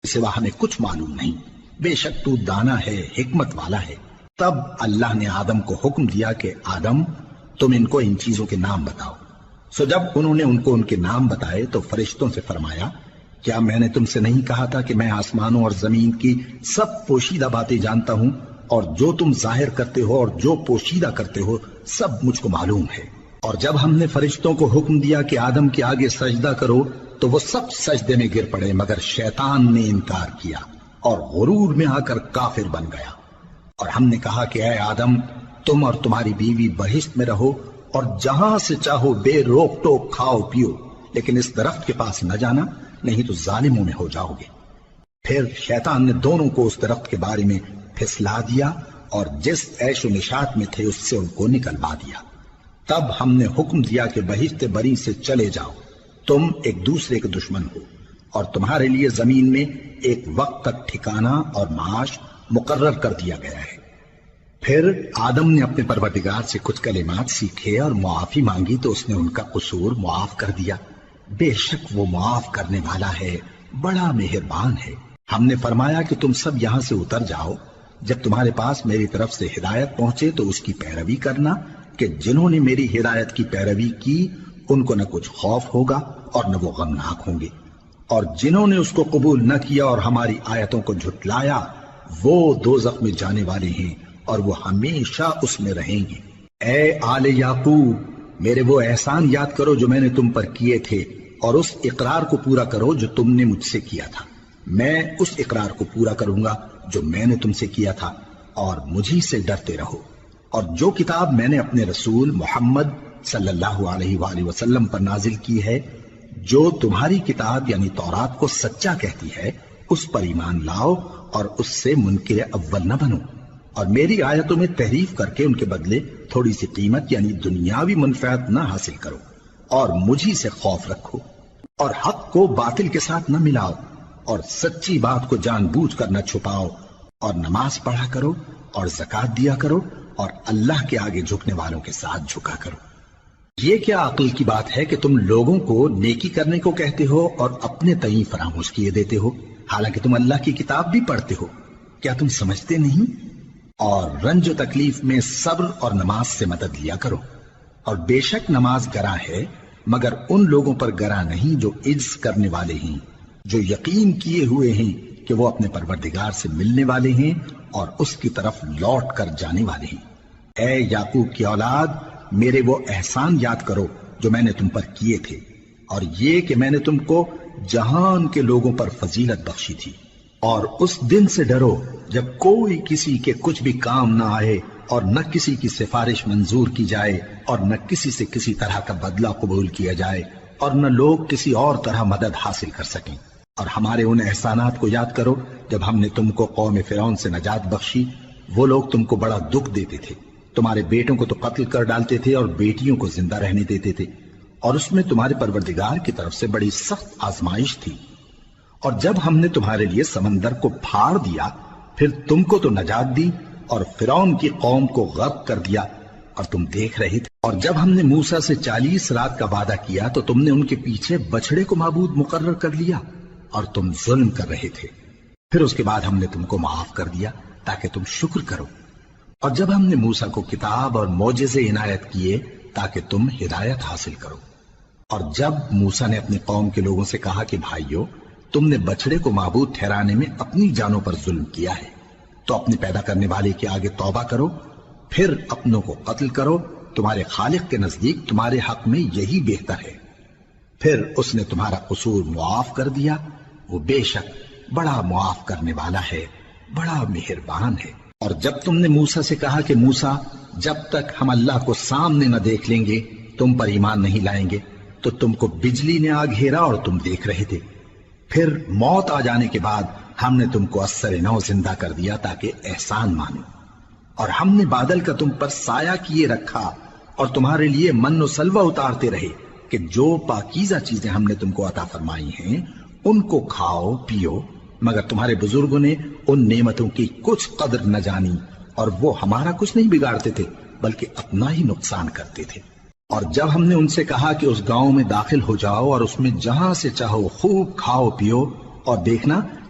سوا ہمیں کچھ معلوم نہیں، بے شک تو دانا ہے، حکمت والا ہے۔ تب اللہ نے آدم کو حکم دیا کہ آدم تم ان کو ان چیزوں کے نام بتاؤ۔ سو جب انہوں نے ان کو ان کے نام بتائے تو فرشتوں سے فرمایا کیا میں نے تم سے نہیں کہا تھا کہ میں آسمانوں اور زمین کی سب پوشیدہ باتیں جانتا ہوں، اور جو تم ظاہر کرتے ہو اور جو پوشیدہ کرتے ہو سب مجھ کو معلوم ہے۔ اور جب ہم نے فرشتوں کو حکم دیا کہ آدم کے آگے سجدہ کرو تو وہ سب سجدے میں گر پڑے مگر شیطان نے انکار کیا اور غرور میں آ کر کافر بن گیا۔ اور ہم نے کہا کہ اے آدم تم اور تمہاری بیوی بہشت میں رہو اور جہاں سے چاہو بے روک ٹوک کھاؤ پیو، لیکن اس درخت کے پاس نہ جانا نہیں تو ظالموں میں ہو جاؤ گے۔ پھر شیطان نے دونوں کو اس درخت کے بارے میں پھسلا دیا اور جس عیش و نشاط میں تھے اس سے ان کو نکلوا دیا۔ تب ہم نے حکم دیا کہ بہشت بری سے چلے جاؤ، تم ایک دوسرے کے دشمن ہو، اور تمہارے لیے زمین میں ایک وقت تک ٹھکانہ اور معاش مقرر کر دیا گیا ہے۔ پھر آدم نے اپنے پروردگار سے کچھ کلمات سیکھے اور معافی مانگی تو اس نے ان کا قصور معاف کر دیا۔ بے شک وہ معاف کرنے والا ہے، بڑا مہربان ہے۔ ہم نے فرمایا کہ تم سب یہاں سے اتر جاؤ، جب تمہارے پاس میری طرف سے ہدایت پہنچے تو اس کی پیروی کرنا کہ جنہوں نے میری ہدایت کی پیروی کی ان کو نہ کچھ خوف ہوگا اور نہ وہ غمناک ہوں گے، اور جنہوں نے اس کو قبول نہ کیا اور ہماری آیتوں کو جھٹلایا وہ دوزخ میں جانے والے ہیں اور وہ ہمیشہ اس میں رہیں گے۔ اے آل یعقوب میرے وہ احسان یاد کرو جو میں نے تم پر کیے تھے، اور اس اقرار کو پورا کرو جو تم نے مجھ سے کیا تھا۔ میں اس اقرار کو پورا کروں گا جو میں نے تم سے کیا تھا، اور مجھی سے ڈرتے رہو۔ اور جو کتاب میں نے اپنے رسول محمد صلی اللہ علیہ وآلہ وسلم پر نازل کی ہے، جو تمہاری کتاب یعنی تورات کو سچا کہتی ہے، اس پر ایمان لاؤ اور اس سے منکر اول نہ بنو، اور میری آیتوں میں تحریف کر کے ان کے بدلے تھوڑی سی قیمت یعنی دنیاوی منفعت نہ حاصل کرو، اور مجھی سے خوف رکھو، اور حق کو باطل کے ساتھ نہ ملاؤ، اور سچی بات کو جان بوجھ کر نہ چھپاؤ، اور نماز پڑھا کرو اور زکوٰۃ دیا کرو، اور اللہ کے آگے جھکنے والوں کے ساتھ جھکا کرو۔ یہ کیا عقل کی بات ہے کہ تم لوگوں کو نیکی کرنے کو کہتے ہو اور اپنے تئیں فراموش کیے دیتے ہو، حالانکہ تم اللہ کی کتاب بھی پڑھتے ہو؟ کیا تم سمجھتے نہیں؟ اور رنج و تکلیف میں صبر اور نماز سے مدد لیا کرو، اور بے شک نماز گراں ہے مگر ان لوگوں پر گراں نہیں جو عجز کرنے والے ہیں، جو یقین کیے ہوئے ہیں کہ وہ اپنے پروردگار سے ملنے والے ہیں اور اس کی طرف لوٹ کر جانے والے ہیں۔ اے یعقوب کی اولاد میرے وہ احسان یاد کرو جو میں نے تم پر کیے تھے، اور یہ کہ میں نے تم کو جہان کے لوگوں پر فضیلت بخشی تھی۔ اور اس دن سے ڈرو جب کوئی کسی کے کچھ بھی کام نہ آئے، اور نہ کسی کی سفارش منظور کی جائے، اور نہ کسی سے کسی طرح کا بدلہ قبول کیا جائے، اور نہ لوگ کسی اور طرح مدد حاصل کر سکیں۔ اور ہمارے ان احسانات کو یاد کرو جب ہم نے تم کو قوم فرعون سے نجات بخشی۔ وہ لوگ تم کو بڑا دکھ دیتے تھے، تمہارے بیٹوں کو تو قتل کر ڈالتے تھے اور بیٹیوں کو زندہ رہنے دیتے تھے، اور اس میں تمہارے پروردگار کی طرف سے بڑی سخت آزمائش تھی۔ اور جب ہم نے تمہارے لیے سمندر کو پھاڑ دیا پھر تم کو تو نجات دی اور فرعون کی قوم کو غرق کر دیا، اور تم دیکھ رہے تھے۔ اور جب ہم نے موسیٰ سے 40 رات کا وعدہ کیا تو تم نے ان کے پیچھے بچڑے کو معبود مقرر کر لیا اور تم ظلم کر رہے تھے۔ پھر اس کے بعد ہم نے تم کو معاف کر دیا تاکہ تم شکر کرو۔ اور جب ہم نے موسیٰ کو کتاب اور معجزے عنایت کیے تاکہ تم ہدایت حاصل کرو۔ اور جب موسیٰ نے اپنی قوم کے لوگوں سے کہا کہ بھائیو تم نے بچڑے کو معبود ٹھہرانے میں اپنی جانوں پر ظلم کیا ہے، تو اپنے پیدا کرنے والے کے آگے توبہ کرو، پھر اپنوں کو قتل کرو، تمہارے خالق کے نزدیک تمہارے حق میں یہی بہتر ہے۔ پھر اس نے تمہارا قصور معاف کر دیا، وہ بے شک بڑا معاف کرنے والا ہے، بڑا مہربان ہے۔ اور جب تم نے موسیٰ سے کہا کہ موسیٰ جب تک ہم اللہ کو سامنے نہ دیکھ لیں گے تم پر ایمان نہیں لائیں گے، تو تم کو بجلی نے آ گھیرا اور تم دیکھ رہے تھے۔ پھر موت آ جانے کے بعد ہم نے تم کو اثر نو زندہ کر دیا تاکہ احسان مانو۔ اور ہم نے بادل کا تم پر سایہ کیے رکھا اور تمہارے لیے من و سلوہ اتارتے رہے کہ جو پاکیزہ چیزیں ہم نے تم کو عطا فرمائی ہیں ان کو کھاؤ پیو، مگر تمہارے بزرگوں نے ان نعمتوں کی کچھ قدر نہ جانی، اور وہ ہمارا کچھ نہیں بگاڑتے تھے بلکہ اپنا ہی نقصان کرتے تھے۔ اور جب ہم نے ان سے کہا کہ اس گاؤں میں داخل ہو جاؤ اور اس میں جہاں سے چاہو خوب کھاؤ پیو، اور دیکھنا